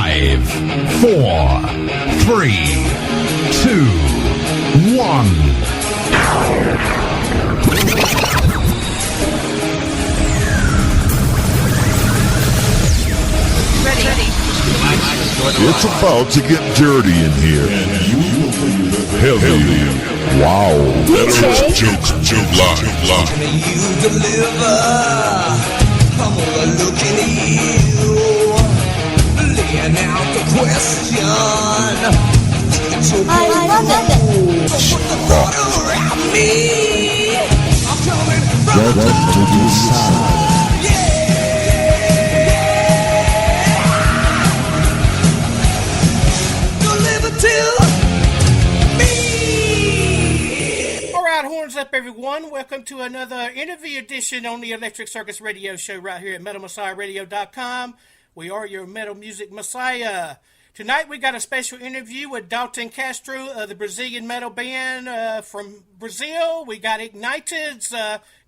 5, 4, 3, 2, 1. It's about to get dirty in here. Heavy. Wow. Joke live. You deliver. I'm gonna look at you. Laying out the question. I love it. Around me. I'm coming from Welcome to the sound. Horns up, everyone. Welcome to another interview edition on the Electric Circus Radio Show right here at MetalMessiahRadio.com. We are your metal music messiah. Tonight we got a special interview with Dalton Castro of the Brazilian metal band from Brazil. We got Ignited's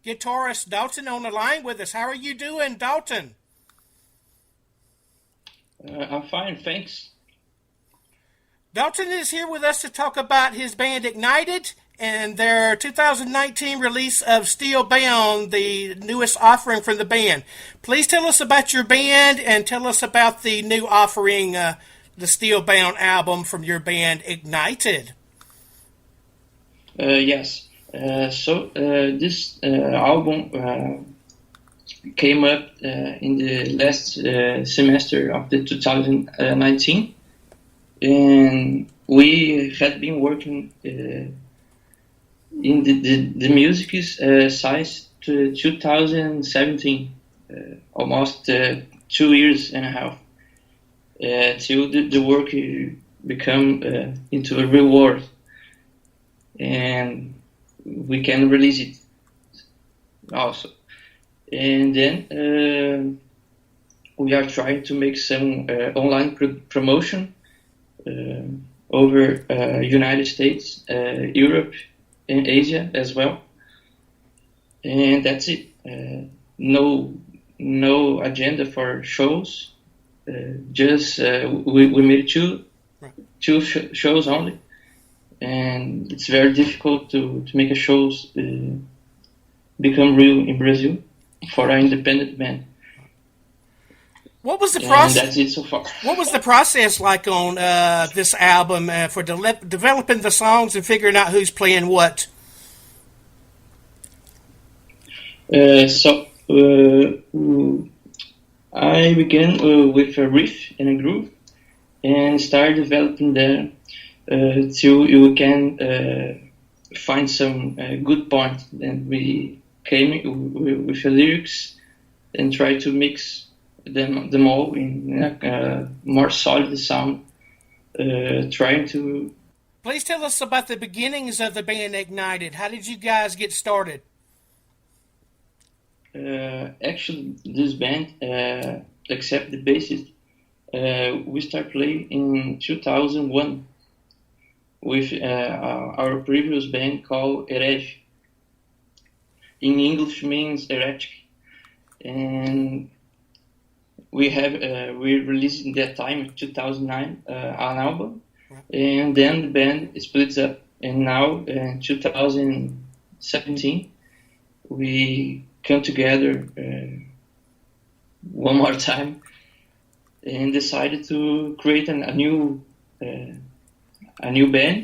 guitarist Dalton on the line with us. How are you doing, Dalton? I'm fine, thanks. Dalton is here with us to talk about his band Ignited and their 2019 release of STEELBOUND, the newest offering from the band. Please tell us about your band and tell us about the new offering, the STEELBOUND album from your band Ignited. Yes. So this album came up in the last semester of the 2019, and we had been working in the music size to 2017, almost 2 years and a half, till the work become into a real world, and we can release it also. And then we are trying to make some online promotion over United States, Europe, in Asia as well, and that's it. No agenda for shows. Just we made two shows only, and it's very difficult to make a shows become real in Brazil for an independent band. What was the process? That's it so far. What was the process like on this album for developing the songs and figuring out who's playing what? I began with a riff and a groove and started developing them till you can find some good point. And we came with the lyrics and tried to mix them all in a more solid sound, trying to... Please tell us about the beginnings of the band Ignited. How did you guys get started? Actually, this band, except the bassist, we started playing in 2001 with our previous band called Herege. In English means heretic. And we released in that time, in 2009, an album, and then the band splits up. And now, in 2017, we come together one more time and decided to create a new band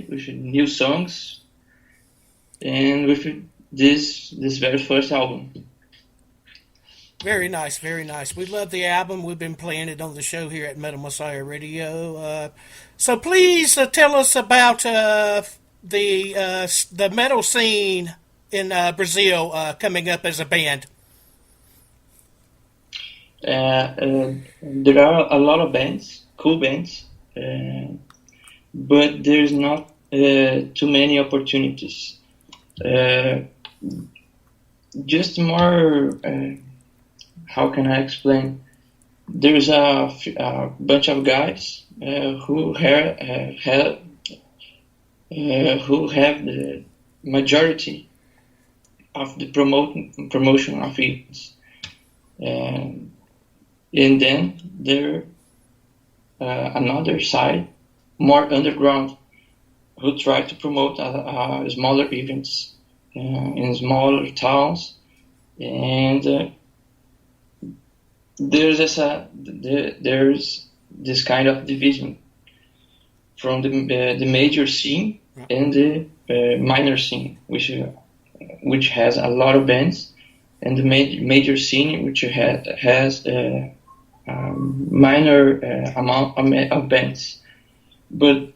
with new songs, and with this very first album. Very nice, very nice. We love the album. We've been playing it on the show here at Metal Messiah Radio. So please tell us about the metal scene in Brazil coming up as a band. There are a lot of bands, cool bands, but there's not too many opportunities. Just more... how can I explain? There's a bunch of guys who have the majority of the promotion of events, and then there another side, more underground, who try to promote smaller events in smaller towns, and there's this kind of division from the major scene and the minor scene, which has a lot of bands, and the major scene which has a minor amount of bands. But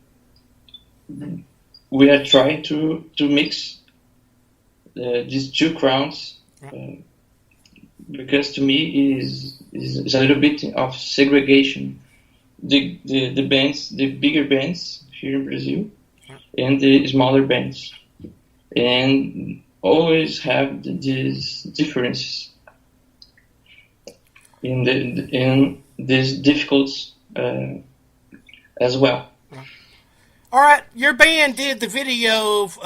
we are trying to mix these two crowds, because to me is a little bit of segregation. The bands, the bigger bands here in Brazil, and the smaller bands, and always have these differences in these difficulties as well. All right, your band did the video of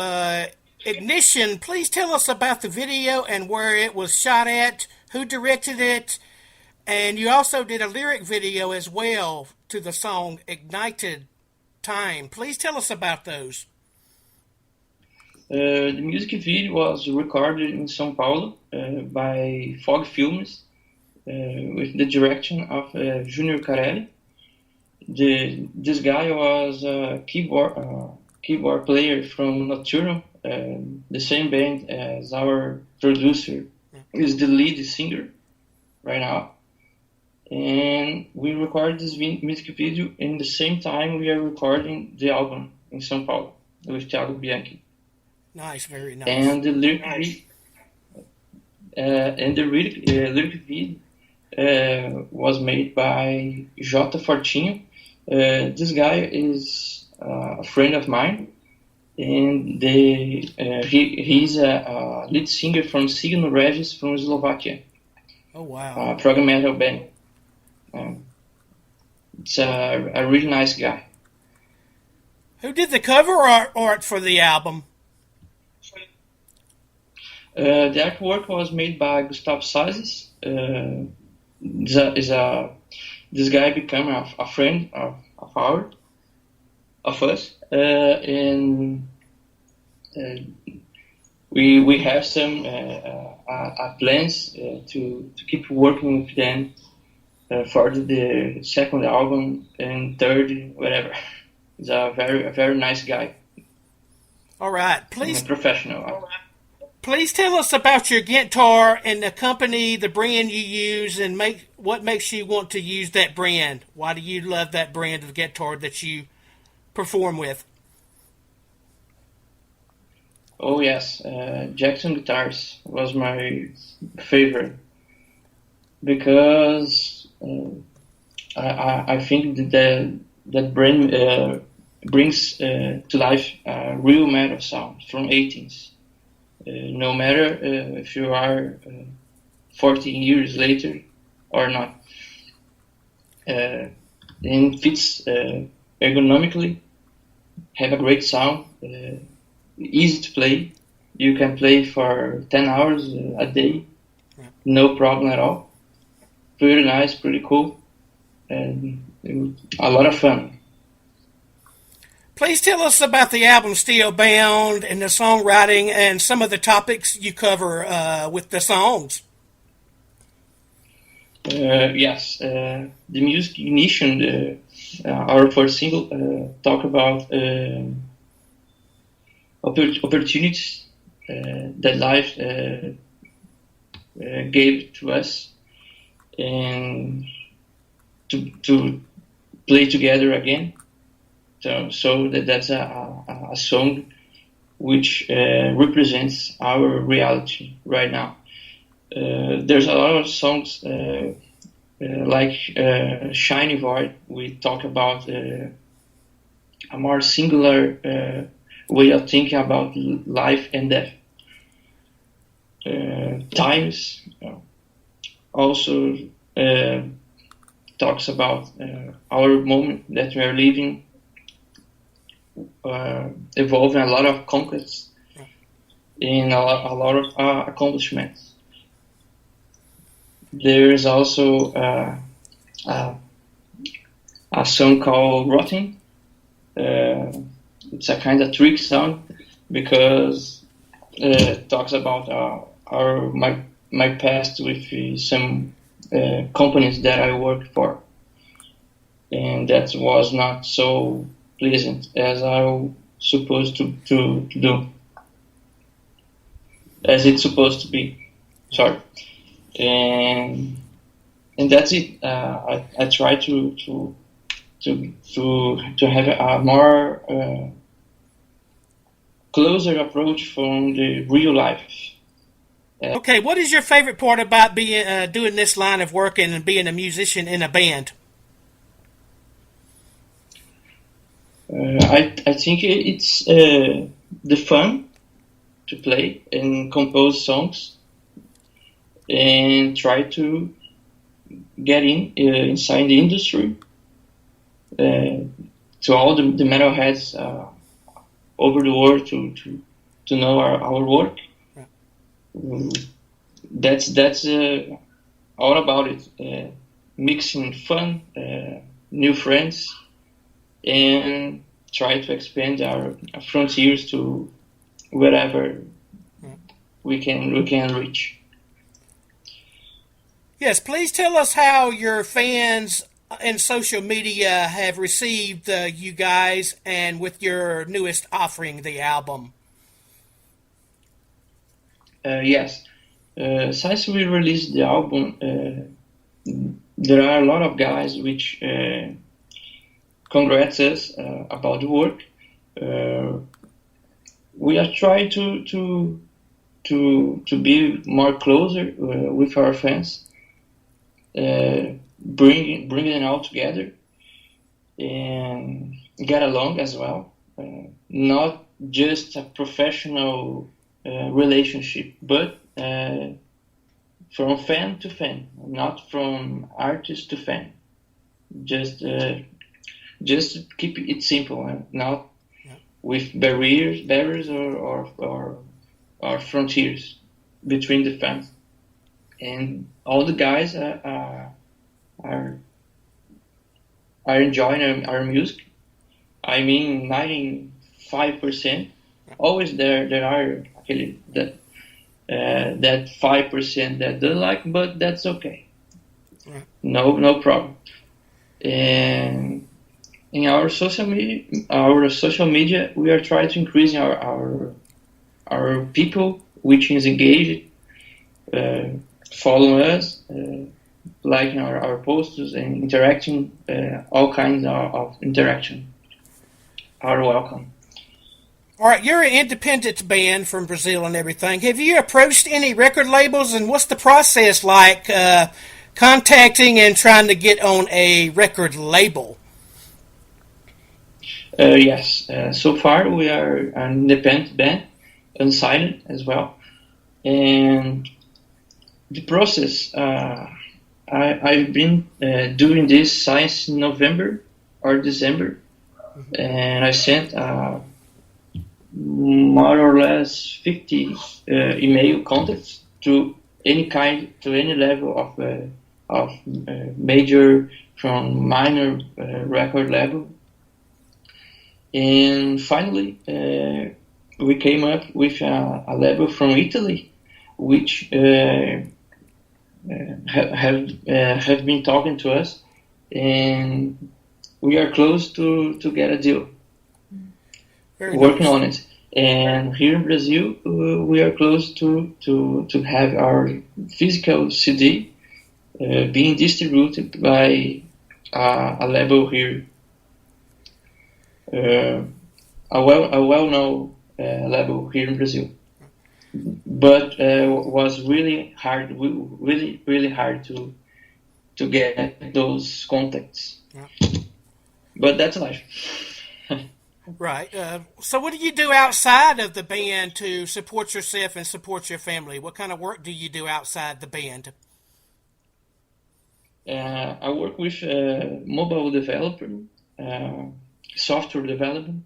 Ignition. Please tell us about the video and where it was shot at, who directed it, and you also did a lyric video as well to the song Ignited Time. Please tell us about those. The music video was recorded in São Paulo by Fog Films with the direction of J0KeR's. This guy was a keyboard player from Nocturnal, the same band as our producer. He's the lead singer right now. And we recorded this music video in the same time we are recording the album in São Paulo with Thiago Bianchi. Nice, very nice. And the lyric video was made by J0KeR. This guy is a friend of mine, and he's a lead singer from Signo Regis from Slovakia. Oh wow! Prog metal band. It's a really nice guy. Who did the cover art for the album? The artwork was made by Gustavo Sazes. This guy became a friend of us, and we have some plans to keep working with them for the second album and third, whatever. He's a very nice guy. All right, please. Professional. Please tell us about your guitar and the company, the brand you use, and what makes you want to use that brand. Why do you love that brand of guitar that you perform with? Oh yes, Jackson Guitars was my favorite because I think that brand brings to life a real metal sound from 18s. No matter if you are 14 years later or not. And fits ergonomically, have a great sound, easy to play. You can play for 10 hours a day, no problem at all. Pretty nice, pretty cool, and a lot of fun. Please tell us about the album Steelbound and the songwriting and some of the topics you cover with the songs. Yes, the music Ignition, our first single, talk about opportunities that life gave to us, and to play together again. So that's a song which represents our reality right now. There's a lot of songs like Shiny Void. We talk about a more singular way of thinking about life and death. Times also talks about our moment that we are living. Evolving a lot of conquests and a lot of accomplishments. There is also a song called Rotten. It's a kind of trick song because it talks about my past with some companies that I worked for, and that was not so pleasant as I was supposed to do, as it's supposed to be. Sorry, and that's it. I try to have a more closer approach from the real life. Okay, what is your favorite part about being doing this line of work and being a musician in a band? I think it's the fun to play and compose songs and try to get inside the industry. To all the metalheads over the world to know our work. That's all about it. Mixing fun, new friends, and try to expand our frontiers to wherever we can reach. Yes, please tell us how your fans and social media have received you guys and with your newest offering, the album. Yes. Since we released the album, there are a lot of guys which congrats us about the work. We are trying to be more closer with our fans, bringing them all together and get along as well. Not just a professional relationship, but from fan to fan, not from artist to fan. Just keep it simple, not with barriers or frontiers between the fans. And all the guys are enjoying our music. I mean, 95%. Always there are actually that 5% that don't like, but that's okay. Right. No problem. And in our social media, we are trying to increase our people which is engaged, following us, liking our posters and interacting, all kinds of interaction are welcome. All right, you're an independent band from Brazil and everything. Have you approached any record labels, and what's the process like contacting and trying to get on a record label? Yes, so far we are an independent band, unsigned as well. And the process, I've been doing this since November or December, and I sent more or less 50 email contacts to any level of major from minor record level. And finally, we came up with a label from Italy, which have been talking to us, and we are close to get a deal. Very working nice. On it. And here in Brazil, we are close to have our physical CD being distributed by a label here. A well-known label here in Brazil, but was really hard to get those contacts. Yeah. But that's life. Right. So what do you do outside of the band to support yourself and support your family? What kind of work do you do outside the band? I work with mobile developer, software development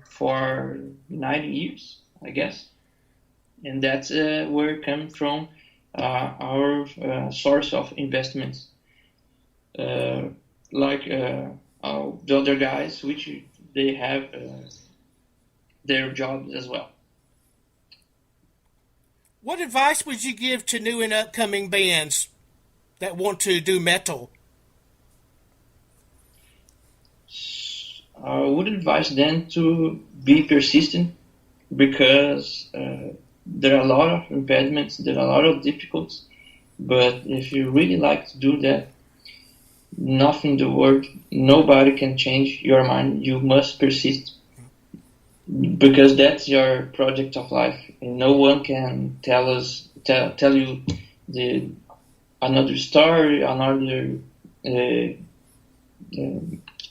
for 9 years, I guess. And that's where it comes from our source of investments. like the other guys, which they have their jobs as well. What advice would you give to new and upcoming bands that want to do metal? I would advise them to be persistent because there are a lot of impediments, there are a lot of difficulties, but if you really like to do that, nothing in the world, nobody can change your mind. You must persist because that's your project of life, and no one can tell you another story, another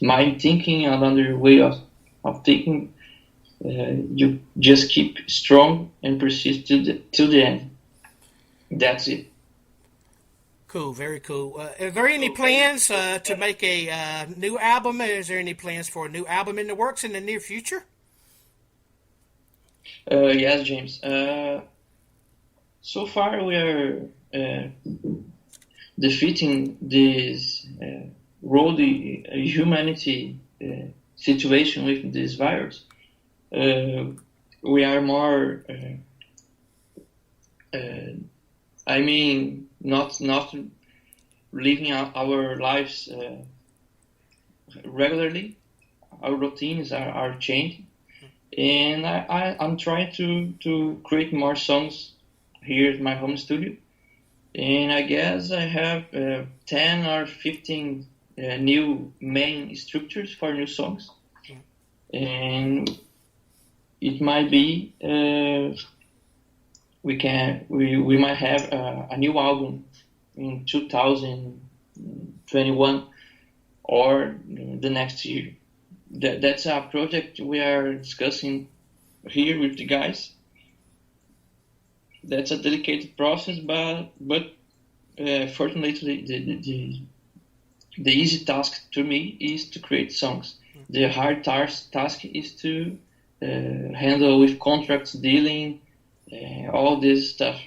mind thinking, another way of thinking. You just keep strong and persist till the end. That's it. Cool, very cool. Are there any plans to make a new album? Is there any plans for a new album in the works in the near future? Yes, James. So far, we are defeating this world humanity situation with this virus. We are more. I mean, not living our lives regularly. Our routines are changing, and I'm trying to create more songs here at my home studio. And I guess I have 10 or 15 new main structures for new songs, and it might be. We might have a new album in 2021 or the next year. That's a project we are discussing here with the guys. That's a delicate process, but fortunately the easy task to me is to create songs. The hard task is to handle with contracts, dealing, all this stuff.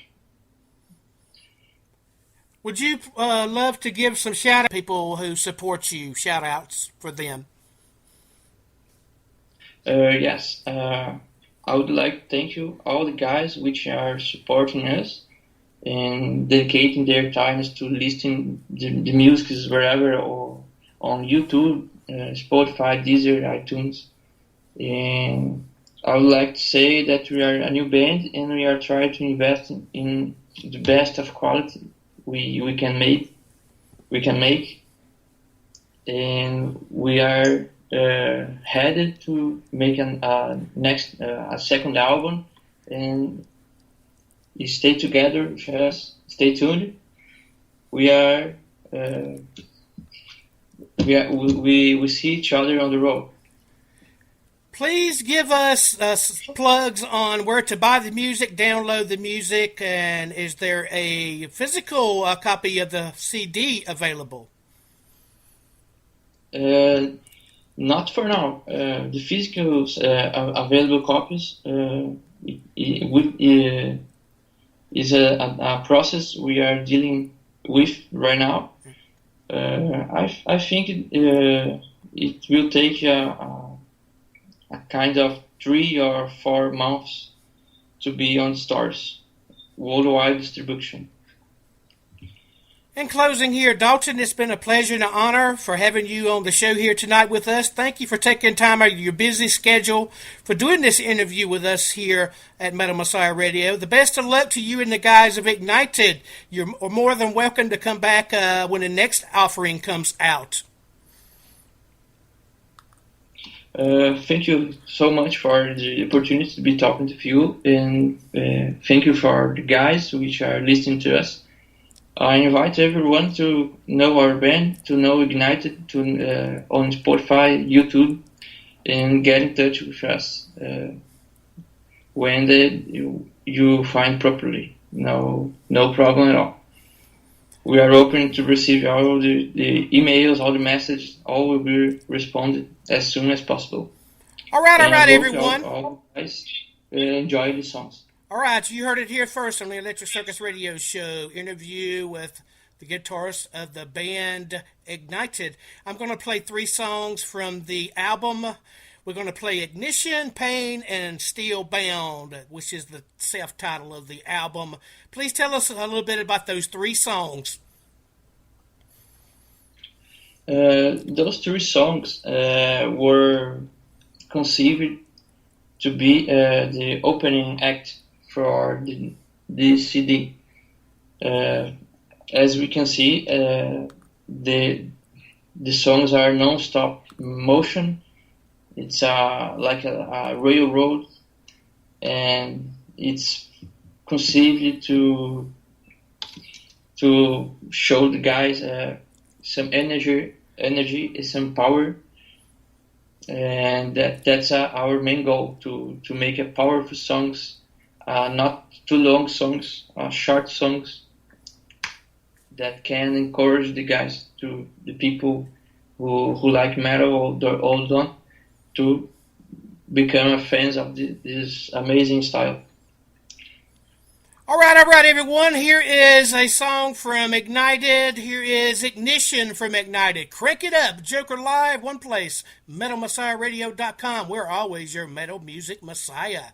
Would you love to give some shout out to people who support you, shout outs for them? Yes. I would like to thank you, all the guys which are supporting us and dedicating their times to listening the music wherever or on YouTube, Spotify, Deezer, iTunes. And I would like to say that we are a new band and we are trying to invest in the best of quality we can make, and we are headed to make a second album, and you stay together with us, stay tuned. We see each other on the road. Please give us plugs on where to buy the music, download the music, and is there a physical copy of the CD available? Not for now. The physical available copies is a process we are dealing with right now. I think it will take a kind of 3 or 4 months to be on stores, worldwide distribution. In closing here, Dalton, it's been a pleasure and an honor for having you on the show here tonight with us. Thank you for taking time out of your busy schedule for doing this interview with us here at Metal Messiah Radio. The best of luck to you and the guys of Ignited. You're more than welcome to come back when the next offering comes out. Thank you so much for the opportunity to be talking to you, and thank you for the guys which are listening to us. I invite everyone to know our band, to know Ignited, on Spotify, YouTube, and get in touch with us when you find properly. No problem at all. We are open to receive all the emails, all the messages. All will be responded as soon as possible. All right, everyone. All guys enjoy the songs. All right, you heard it here first on the Electric Circus Radio Show. Interview with the guitarist of the band Ignited. I'm going to play 3 songs from the album. We're going to play Ignition, Pain, and Steelbound, which is the self-title of the album. Please tell us a little bit about those 3 songs. Those 3 songs were conceived to be the opening act for the CD. As we can see, the songs are non-stop motion. It's like a railroad, and it's conceived to show the guys some energy, some power, and that's our main goal, to make a powerful songs, not too long songs, short songs that can encourage the guys, to the people who like metal or don't, to become fans of this amazing style. All right, everyone. Here is a song from Ignited. Here is Ignition from Ignited. Crank it up. Joker Live, one place. MetalMessiahRadio.com. We're always your metal music messiah.